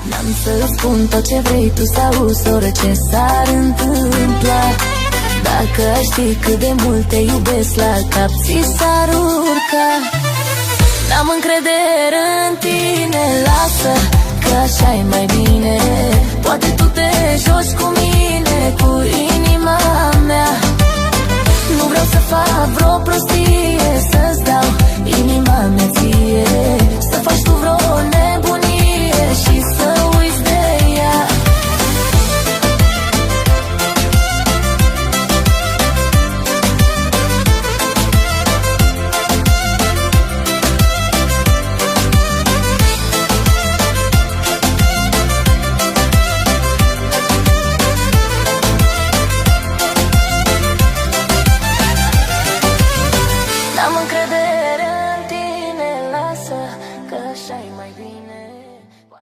N-am să spun tot ce vrei tu să auzi, orice s-ar întâmpla. Dacă ai ști cât de mult te iubesc, la cap ți s-ar urca. N-am încredere în tine, lasă că așa-i mai bine. Poate tu te joci cu mine, cu inima mea. Nu vreau să fac vreo prostie,